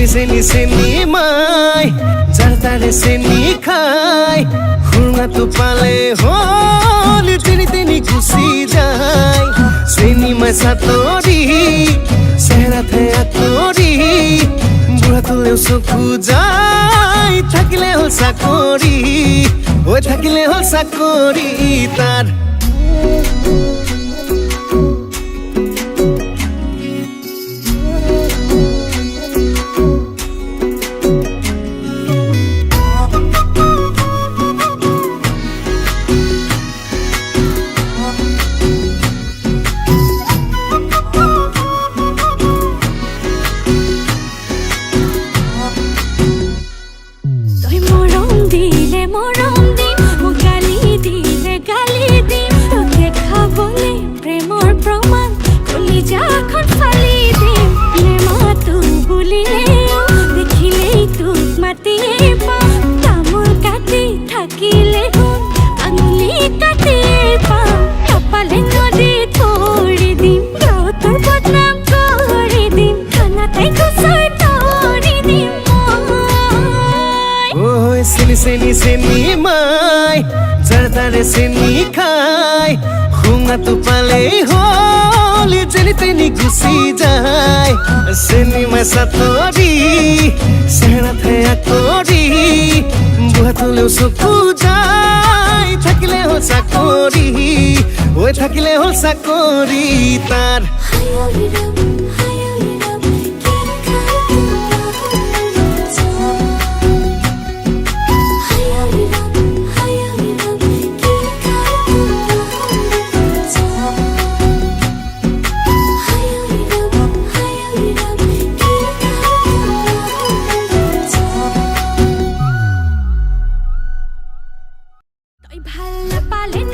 চেনি মাই যার তারে চেনি খায় খুলনা তো পালে হল তিনি গুছি যায় চেনি মাই সাতরি চেহারা থেয়া তরি বুড়া তুলেও চকু যায় থাকিলে হল চাকরি ওই থাকিলে হল চাকরি তার চেনি মাই যার তারে চেনি খায় খুলনা তো পালেই হল তিনি গুছি যায় চেনি মাই সাতরি চেহারা থেয়া তরি বুড়া তুলেও চকু যায় থাকিলে হল চাকরি ওই থাকিলে হল চাকরি তার ভালো পালে